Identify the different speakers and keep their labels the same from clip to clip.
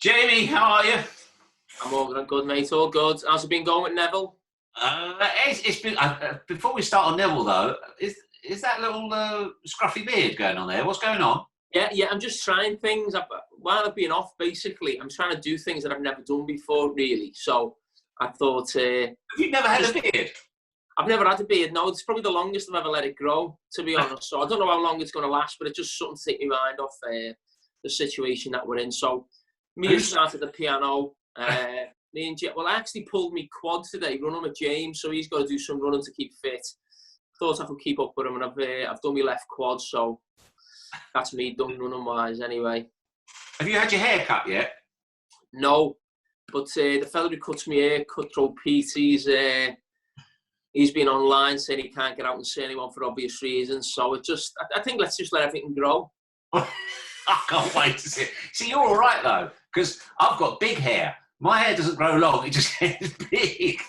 Speaker 1: Jamie, how are you?
Speaker 2: I'm all good, mate. All good. How's it been going with Neville?
Speaker 1: It's been. Before we start on Neville, though, is that little scruffy beard going on there? What's going on?
Speaker 2: Yeah. I'm just trying things. While I've been off, basically, I'm trying to do things that I've never done before, really. So I thought.
Speaker 1: Have you never had a beard?
Speaker 2: I've never had a beard. No, it's probably the longest I've ever let it grow, to be honest. So I don't know how long it's going to last, but it's just something to take my mind off the situation that we're in. So me started the piano. Me and Geoff, I actually pulled me quad today running with James, so he's got to do some running to keep fit. Thought I could keep up with him, and I've done my left quad, so that's me done running wise anyway.
Speaker 1: Have you had your hair cut yet?
Speaker 2: No, but the fella who cuts me hair, Cutthroat Pete, he's been online saying he can't get out and see anyone for obvious reasons. So I think let's just let everything grow.
Speaker 1: I can't wait to see it. See, you're all right though, because I've got big hair. My hair doesn't grow long; it just gets big.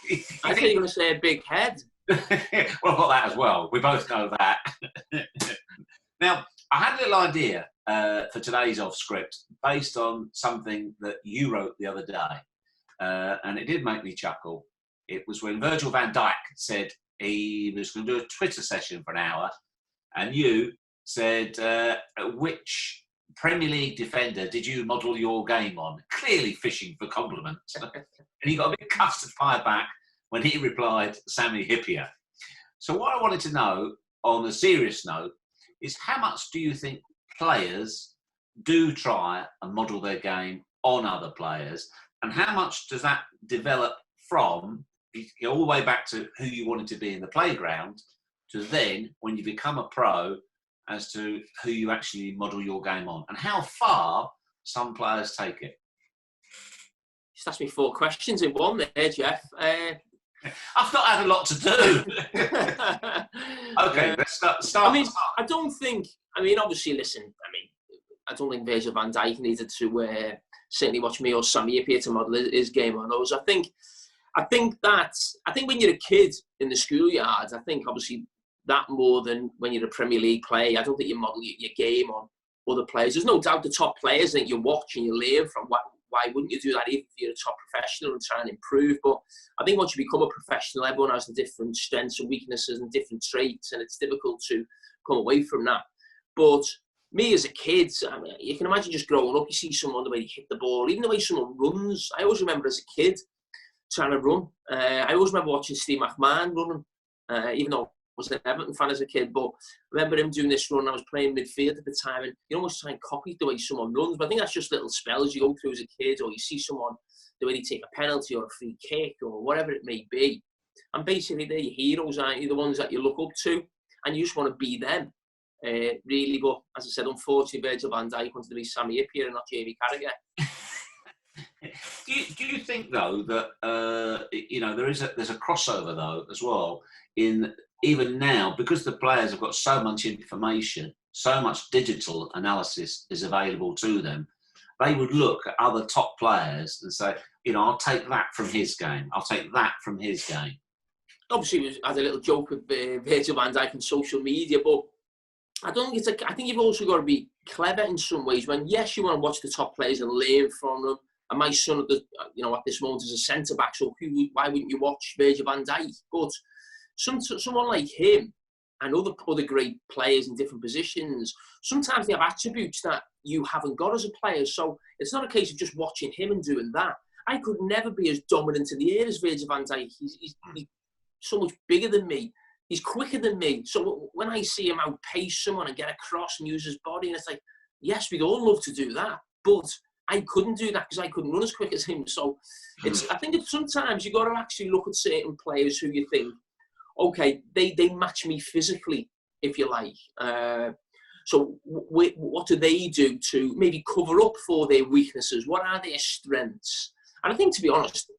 Speaker 2: I think you're going to say a big head.
Speaker 1: Well, I've got that as well. We both know that. Now, I had a little idea for today's off script based on something that you wrote the other day, and it did make me chuckle. It was when Virgil van Dijk said he was going to do a Twitter session for an hour, and you said, which Premier League defender did you model your game on? Clearly fishing for compliments. And he got a bit custard fire back when he replied, Sami Hyypiä. So what I wanted to know, on a serious note, is how much do you think players do try and model their game on other players? And how much does that develop from all the way back to who you wanted to be in the playground to then when you become a pro as to who you actually model your game on, and how far some players take it?
Speaker 2: Just asked me 4 questions in one there, Geoff.
Speaker 1: I've not had a lot to do. Okay, let's start.
Speaker 2: I don't think, obviously, listen, I don't think Virgil van Dijk needed to certainly watch me or Sami Hyypiä to model his game on those. I think when you're a kid in the schoolyard, I think obviously that more than when you're a Premier League player. I don't think you model your game on other players. There's no doubt the top players that you watch and you learn from. Why wouldn't you do that if you're a top professional and try and improve? But I think once you become a professional, everyone has the different strengths and weaknesses and different traits, and it's difficult to come away from that. But me as a kid, you can imagine just growing up, you see someone, the way they hit the ball, even the way someone runs. I always remember as a kid trying to run. I always remember watching Steve McMahon running, even though I was an Everton fan as a kid, but I remember him doing this run. I was playing midfield at the time, and you almost try and copy the way someone runs. But I think that's just little spells you go through as a kid, or you see someone, the way they take a penalty or a free kick or whatever it may be. And basically, they're your heroes, aren't you? The ones that you look up to, and you just want to be them, really. But as I said, unfortunately, Virgil van Dijk wanted to be Sami Hyypiä and not Jamie Carragher.
Speaker 1: Do you think though that there's a crossover though as well in even now, because the players have got so much information, so much digital analysis is available to them, they would look at other top players and say, I'll take that from his game, I'll take that from his game.
Speaker 2: Obviously, we had a little joke with Virgil van Dijk on social media, but I don't think I think you've also got to be clever in some ways. When yes, you want to watch the top players and learn from them. And my son, at this moment, is a centre back. So why wouldn't you watch Virgil van Dijk? But someone like him and other great players in different positions, sometimes they have attributes that you haven't got as a player. So it's not a case of just watching him and doing that. I could never be as dominant in the air as Virgil van Dijk. He's so much bigger than me. He's quicker than me. So when I see him outpace someone and get across and use his body, and it's like, yes, we'd all love to do that, but I couldn't do that because I couldn't run as quick as him. So I think sometimes you've got to actually look at certain players who you think, okay, they match me physically, if you like. So what do they do to maybe cover up for their weaknesses? What are their strengths? And I think, to be honest,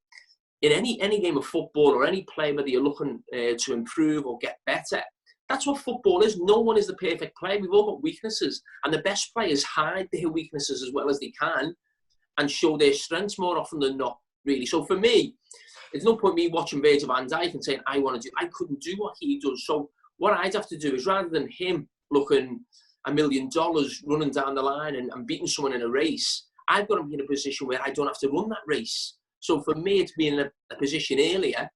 Speaker 2: in any game of football or any player, whether you're looking to improve or get better, that's what football is. No one is the perfect player. We've all got weaknesses. And the best players hide their weaknesses as well as they can and show their strengths more often than not, really. So for me, there's no point me watching Virgil van Dijk and saying, I couldn't do what he does. So what I'd have to do is, rather than him looking $1 million running down the line and beating someone in a race, I've got to be in a position where I don't have to run that race. So for me, it's being in a position earlier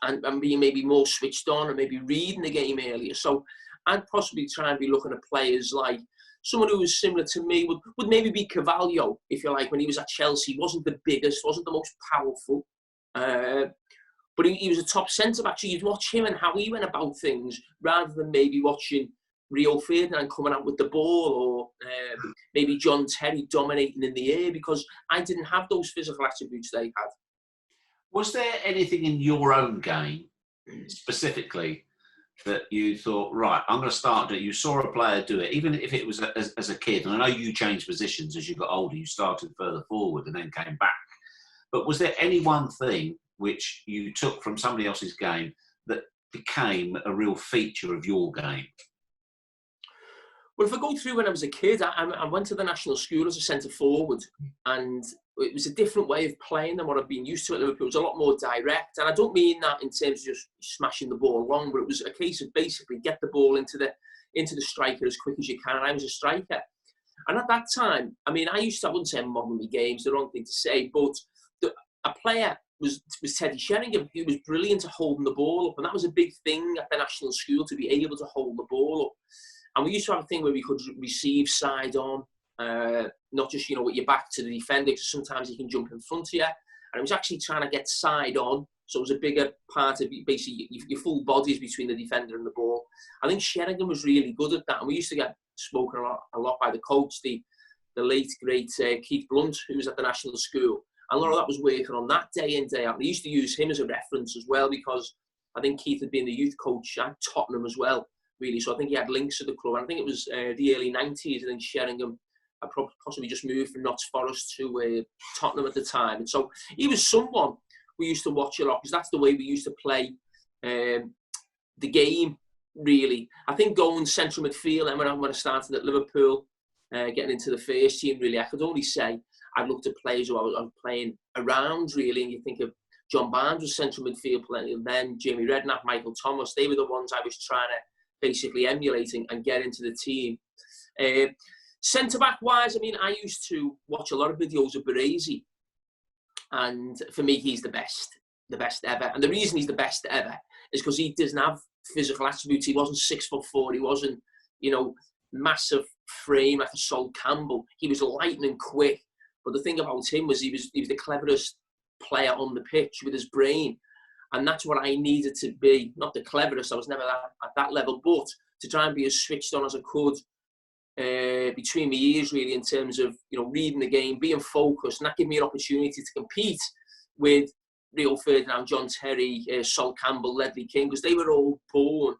Speaker 2: and being maybe more switched on and maybe reading the game earlier. So I'd possibly try and be looking at players like someone who was similar to me would maybe be Carragher, if you like, when he was at Chelsea. He wasn't the biggest, wasn't the most powerful, but he was a top centre-back. So you'd watch him and how he went about things rather than maybe watching Rio Ferdinand coming out with the ball or maybe John Terry dominating in the air, because I didn't have those physical attributes they had.
Speaker 1: Was there anything in your own game specifically that you thought, right, I'm going to start doing? You saw a player do it, even if it was as a kid, and I know you changed positions as you got older, you started further forward and then came back. But was there any one thing which you took from somebody else's game that became a real feature of your game?
Speaker 2: Well, if I go through when I was a kid, I went to the national school as a centre forward, and it was a different way of playing than what I've been used to at Liverpool. It was a lot more direct, and I don't mean that in terms of just smashing the ball along, but it was a case of basically get the ball into the striker as quick as you can. And I was a striker, and at that time, I mean, I wouldn't say I'm modelling my games, the wrong thing to say, but a player was Teddy Sheringham, who was brilliant at holding the ball up, and that was a big thing at the national school, to be able to hold the ball up. And we used to have a thing where we could receive side on, not just, with your back to the defender, because sometimes he can jump in front of you. And it was actually trying to get side on. So it was a bigger part of basically your full bodies between the defender and the ball. I think Sheringham was really good at that. And we used to get spoken a lot by the coach, the late, great Keith Blunt, who was at the national school. And a lot of that was working on that day in, day out. And they used to use him as a reference as well, because I think Keith had been the youth coach at Tottenham as well, really. So I think he had links to the club. And I think it was the early 90s. I think Sheringham had possibly just moved from Notts Forest to Tottenham at the time. And so he was someone we used to watch a lot, because that's the way we used to play the game, really. I think going central midfield, and when I started at Liverpool, getting into the first team, really, I could only say I'd looked at players who I was playing around, really. And you think of John Barnes was central midfield playing, and then Jamie Redknapp, Michael Thomas. They were the ones I was trying to basically emulating and get into the team. Centre-back wise, I mean, I used to watch a lot of videos of Baresi, and for me, he's the best ever. And the reason he's the best ever is because he doesn't have physical attributes. He wasn't 6'4", he wasn't, massive frame like a Sol Campbell. He was lightning quick. But the thing about him was he was the cleverest player on the pitch with his brain. And that's what I needed to be. Not the cleverest, I was never at that level, but to try and be as switched on as I could between my ears, really, in terms of, reading the game, being focused, and that gave me an opportunity to compete with Rio Ferdinand, John Terry, Sol Campbell, Ledley King, because they were all born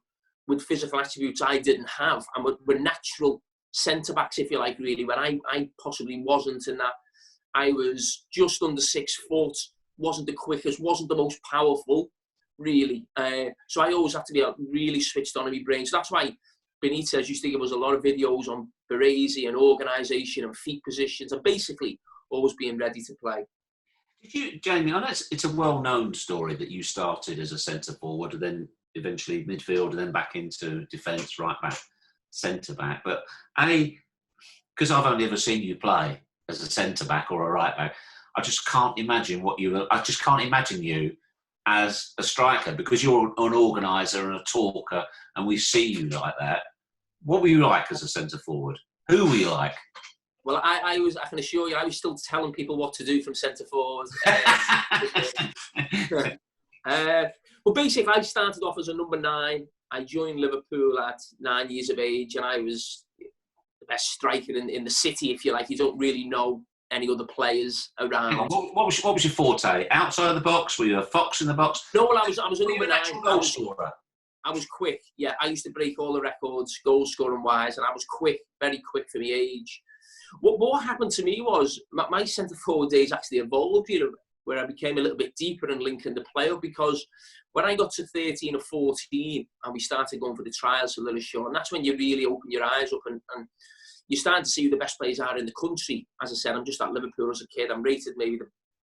Speaker 2: with physical attributes I didn't have, and were natural centre-backs, if you like, really, when I possibly wasn't, in that I was just under 6 foot, wasn't the quickest, wasn't the most powerful, really. So I always had to be really switched on in my brain. So that's why Benitez used to give us a lot of videos on Baresi and organisation and feet positions, and basically always being ready to play.
Speaker 1: Did you, Jamie, I know it's a well-known story that you started as a centre-forward and then eventually midfield and then back into defence, right-back, centre-back. But because I've only ever seen you play as a centre-back or a right-back, I just can't imagine you as a striker, because you're an organiser and a talker, and we see you like that. What were you like as a centre-forward? Who were you like?
Speaker 2: Well, I can assure you, I was still telling people what to do from centre-forward. Well, basically, I started off as a number 9. I joined Liverpool at 9 years of age, and I was the best striker in the city, if you like. You don't really know any other players around.
Speaker 1: What was your forte? Outside of the box? Were you a fox in the box?
Speaker 2: No, well, I was a number 9.
Speaker 1: Goal scorer.
Speaker 2: I was quick. Yeah, I used to break all the records, goal scoring wise, and I was quick, very quick for my age. What happened to me was my centre forward days actually evolved, where I became a little bit deeper and linking the play up, because when I got to 13 or 14 and we started going for the trials for Lilleshall, and that's when you really open your eyes up and you start to see who the best players are in the country. As I said, I'm just at Liverpool as a kid. I'm rated maybe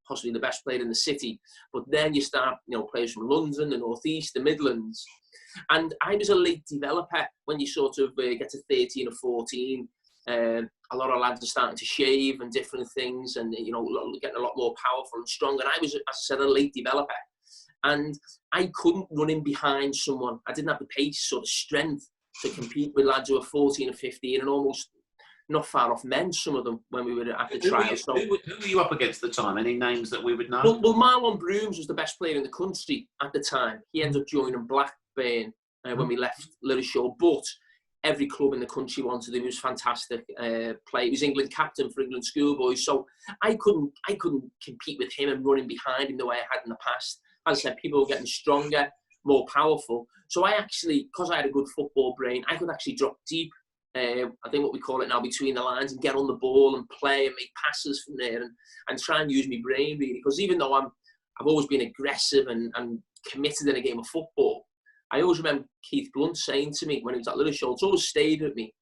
Speaker 2: possibly the best player in the city. But then you start, players from London, the North East, the Midlands. And I was a late developer when you sort of get to 13 or 14. A lot of lads are starting to shave and different things, and you know, getting a lot more powerful and strong. And I was, as I said, a late developer, and I couldn't run in behind someone. I didn't have the pace or the strength to compete with lads who were 14 or 15 and almost not far off men, some of them, when we were at the trials. So,
Speaker 1: who were you up against at the time? Any names that we would know?
Speaker 2: Well, Marlon Brooms was the best player in the country at the time. He ended up joining Blackburn when we left Lilleshall, but every club in the country wanted him. He was fantastic player. He was England captain for England schoolboys. So I couldn't compete with him and running behind him the way I had in the past. As I said, people were getting stronger, more powerful. So I actually, because I had a good football brain, I could actually drop deep. I think what we call it now, between the lines, and get on the ball and play and make passes from there and try and use my brain, really. Because even though I've always been aggressive and committed in a game of football, I always remember Keith Blunt saying to me when he was at Lilleshall, it's always stayed with me,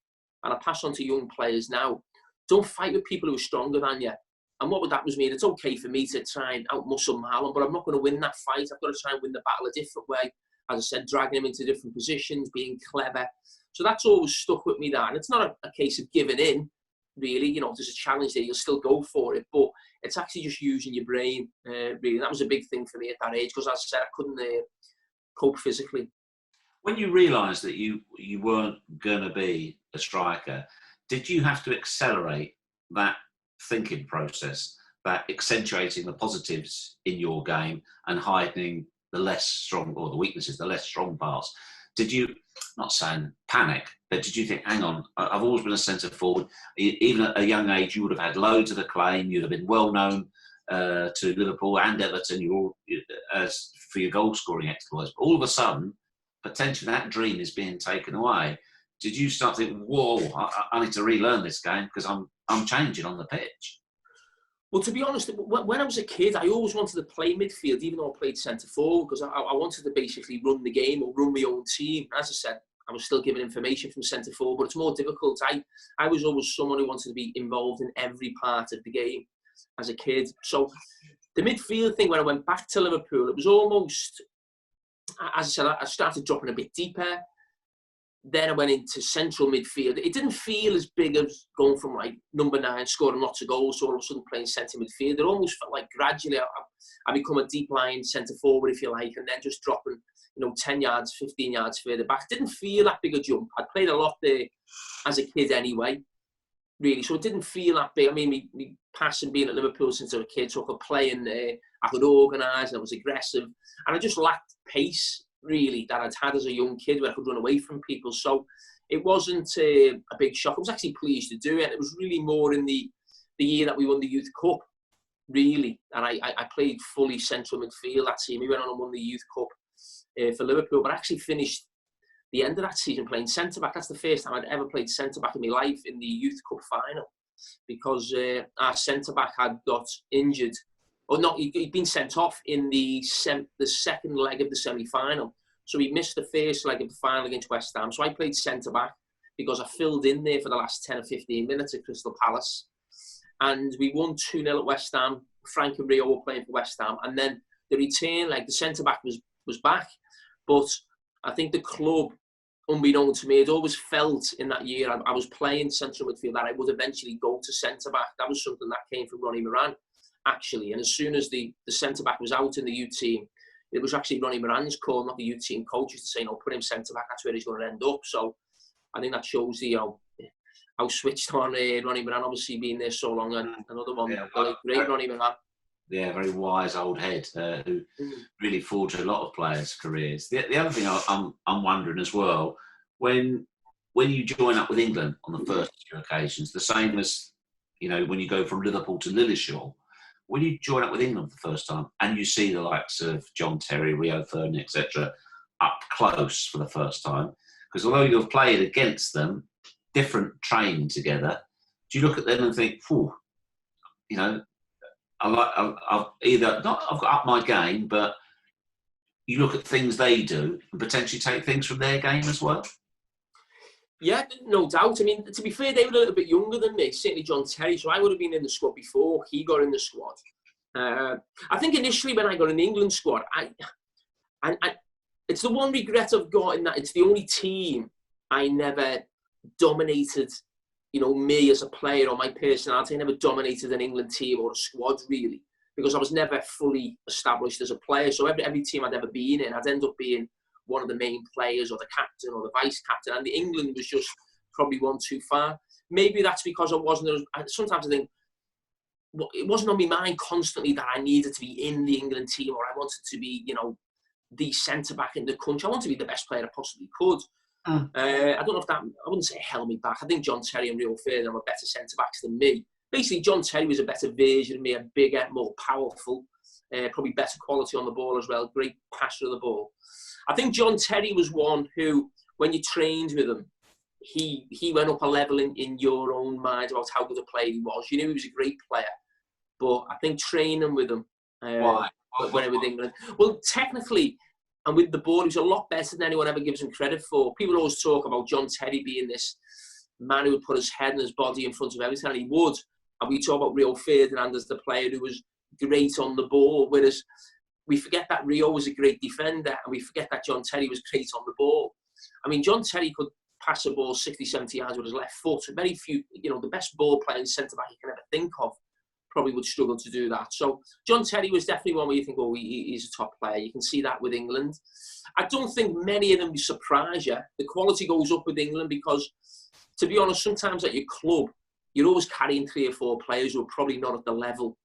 Speaker 2: and I pass on to young players now, don't fight with people who are stronger than you. And what would that mean? It's okay for me to try and outmuscle Marlon, but I'm not going to win that fight. I've got to try and win the battle a different way. As I said, dragging him into different positions, being clever. So that's always stuck with me there. And it's not a case of giving in, really. You know, if there's a challenge there, you'll still go for it. But it's actually just using your brain, really. That was a big thing for me at that age, because as I said, I couldn't cope physically.
Speaker 1: When you realised that you weren't going to be a striker, did you have to accelerate that thinking process, that accentuating the positives in your game and hiding the less strong, or the weaknesses, the less strong parts? Did you, not saying panic, but did you think, hang on, I've always been a centre forward. Even at a young age, you would have had loads of acclaim. You'd have been well known to Liverpool and Everton as for your goal scoring exploits. But all of a sudden, potentially that dream is being taken away. Did you start thinking, whoa, I need to relearn this game because I'm changing on the pitch?
Speaker 2: Well, to be honest, when I was a kid, I always wanted to play midfield, even though I played centre forward, because I wanted to basically run the game or run my own team. As I said, I was still giving information from centre forward, but it's more difficult. I was always someone who wanted to be involved in every part of the game as a kid. So the midfield thing, when I went back to Liverpool, it was almost, as I said, I started dropping a bit deeper. Then I went into central midfield. It didn't feel as big as going from like number 9, scoring lots of goals, to all of a sudden playing centre midfield. It almost felt like gradually I become a deep line centre forward, if you like, and then just dropping, 10 yards, 15 yards further back. It didn't feel that big a jump. I'd played a lot there as a kid anyway, really. So it didn't feel that big. I mean, me passing being at Liverpool since I was a kid, so I could play in there, I could organise, and I was aggressive. And I just lacked pace, really, that I'd had as a young kid, where I could run away from people. So it wasn't a big shock. I was actually pleased to do it. It was really more in the year that we won the Youth Cup, really. And I played fully central midfield that team. We went on and won the Youth Cup for Liverpool, but I actually finished the end of that season playing centre-back. That's the first time I'd ever played centre-back in my life in the Youth Cup final, because our centre-back had got injured. Or not, he'd been sent off in the second leg of the semi-final. So he missed the first leg of the final against West Ham. So I played centre-back because I filled in there for the last 10 or 15 minutes at Crystal Palace. And we won 2-0 at West Ham. Frank and Rio were playing for West Ham. And then the return, the centre-back was back. But I think the club, unbeknown to me, had always felt in that year I was playing central midfield that I would eventually go to centre-back. That was something that came from Ronnie Moran, actually. And as soon as the centre-back was out in the youth team, it was actually Ronnie Moran's call, not the youth team coaches, to say, no, put him centre-back, that's where he's going to end up. So I think that shows how switched on Ronnie Moran, obviously being there so long, and another one, great Ronnie Moran. Yeah,
Speaker 1: very wise old head who really forged a lot of players' careers. The other thing I'm wondering as well, when you join up with England on the first two occasions, the same as when you go from Liverpool to Lilleshall, when you join up with England for the first time and you see the likes of John Terry, Rio Ferdinand, etc., up close for the first time, because although you've played against them, different training together, do you look at them and think, I've got up my game, but you look at things they do and potentially take things from their game as well?
Speaker 2: Yeah, no doubt. I mean, to be fair, they were a little bit younger than me, certainly John Terry, so I would have been in the squad before he got in the squad. I think initially when I got in the England squad, it's the one regret I've got, in that it's the only team I never dominated, me as a player or my personality, I never dominated an England team or a squad really, because I was never fully established as a player. So every team I'd ever been in, I'd end up being one of the main players or the captain or the vice captain, and the England was just probably one too far. Maybe that's because I wasn't. Sometimes I think, well, it wasn't on my mind constantly that I needed to be in the England team or I wanted to be, the centre back in the country. I wanted to be the best player I possibly could. I don't know if that, I wouldn't say held me back. I think John Terry and Rio Ferdinand were better centre backs than me. Basically, John Terry was a better version of me, a bigger, more powerful, probably better quality on the ball as well, great passer of the ball. I think John Terry was one who, when you trained with him, he went up a level in your own mind about how good a player he was. You knew he was a great player, but I think training with him,
Speaker 1: Why?
Speaker 2: when he was with England, well, technically and with the ball, he was a lot better than anyone ever gives him credit for. People always talk about John Terry being this man who would put his head and his body in front of everything, and he would. And we talk about Rio Ferdinand as the player who was great on the ball, whereas we forget that Rio was a great defender, and we forget that John Terry was great on the ball. I mean, John Terry could pass a ball 60, 70 yards with his left foot. Very few, the best ball playing centre-back you can ever think of probably would struggle to do that. So John Terry was definitely one where you think, he's a top player. You can see that with England. I don't think many of them surprise you. The quality goes up with England because, to be honest, sometimes at your club, you're always carrying 3 or 4 players who are probably not at the level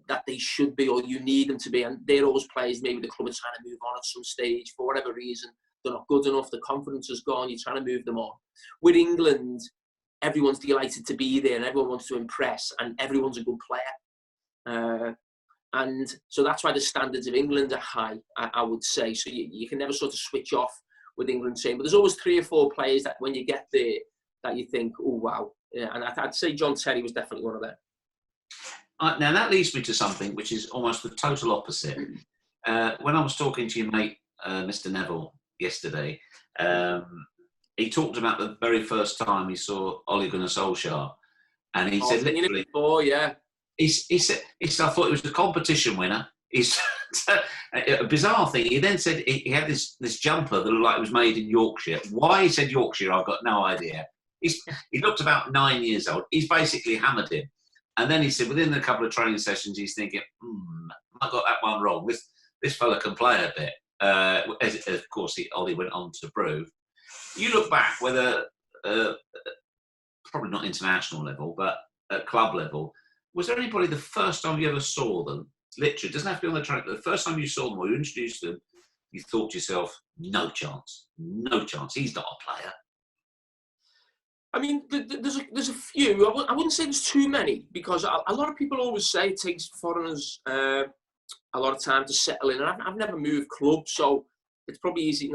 Speaker 2: that they should be or you need them to be. And they're always players maybe the club are trying to move on at some stage for whatever reason. They're not good enough, the confidence has gone, you're trying to move them on. With England, everyone's delighted to be there and everyone wants to impress and everyone's a good player. And so that's why the standards of England are high, I would say. So you can never sort of switch off with England saying, but there's always 3 or 4 players that when you get there, that you think, oh, wow. Yeah, and I'd say John Terry was definitely one of them.
Speaker 1: Now, that leads me to something which is almost the total opposite. When I was talking to your mate, Mr. Neville, yesterday, he talked about the very first time he saw Ole Gunnar Solskjaer, and he said literally,
Speaker 2: before, yeah.
Speaker 1: He said, I thought he was the competition winner. He's a bizarre thing. He then said he had this jumper that looked like it was made in Yorkshire. Why he said Yorkshire, I've got no idea. He looked about 9 years old. He's basically hammered him. And then he said, within a couple of training sessions, he's thinking, I got that one wrong. This fella can play a bit. As of course, Ollie went on to prove. You look back, whether probably not international level, but at club level, was there anybody the first time you ever saw them? Literally, it doesn't have to be on the track. But the first time you saw them or you introduced them, you thought to yourself, no chance. He's not a player.
Speaker 2: I mean, there's a few. I wouldn't say there's too many because a lot of people always say it takes foreigners a lot of time to settle in. And I've never moved clubs, so it's probably easy.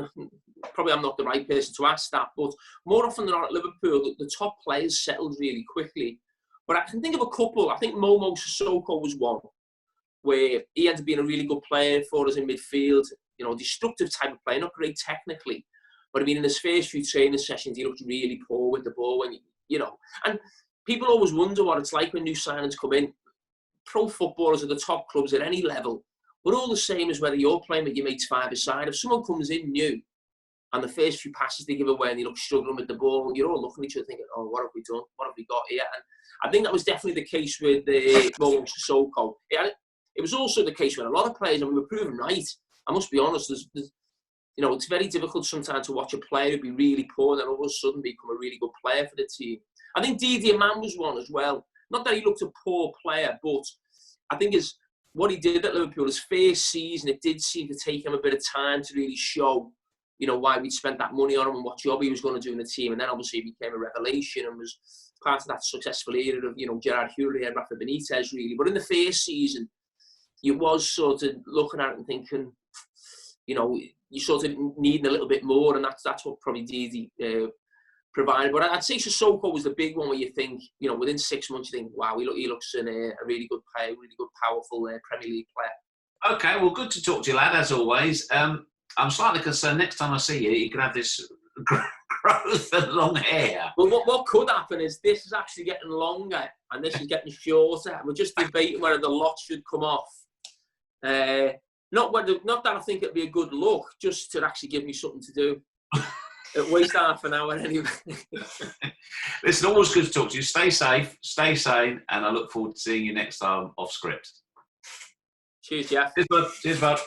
Speaker 2: Probably I'm not the right person to ask that. But more often than not at Liverpool, the top players settled really quickly. But I can think of a couple. I think Momo Sissoko was one, where he ended up being a really good player for us in midfield. Destructive type of player, not great technically. But I mean, in his first few training sessions, he looked really poor with the ball. And people always wonder what it's like when new signings come in. Pro footballers at the top clubs at any level, we're all the same as whether you're playing with your mates 5-a-side. If someone comes in new and the first few passes they give away and they look struggling with the ball, you're all looking at each other thinking, oh, what have we done? What have we got here? And I think that was definitely the case with Momo Sissoko. It was also the case with a lot of players, and we were proven right. I must be honest, it's very difficult sometimes to watch a player be really poor and then all of a sudden become a really good player for the team. I think Didier Mann was one as well. Not that he looked a poor player, but I think what he did at Liverpool, his first season, it did seem to take him a bit of time to really show, why we'd spent that money on him and what job he was going to do in the team. And then obviously he became a revelation and was part of that successful era of, Gerard Houllier and Rafa Benitez, really. But in the first season, you was sort of looking at it and thinking, you sort of needing a little bit more, and that's what probably Didi provided. But I'd say Sissoko was the big one where you think, within 6 months you think, wow, he looks a really good player, really good, powerful Premier League player.
Speaker 1: Okay, well, good to talk to you, lad, as always. I'm slightly concerned next time I see you, you can have this growth and long hair.
Speaker 2: Well, what could happen is this is actually getting longer and this is getting shorter. We're just debating whether the lot should come off. Not that I think it'd be a good look, just to actually give me something to do. At least half an hour anyway.
Speaker 1: Listen, always good to talk to you. Stay safe, stay sane, and I look forward to seeing you next time off script.
Speaker 2: Cheers, Geoff.
Speaker 1: Cheers, bud. Cheers, bud.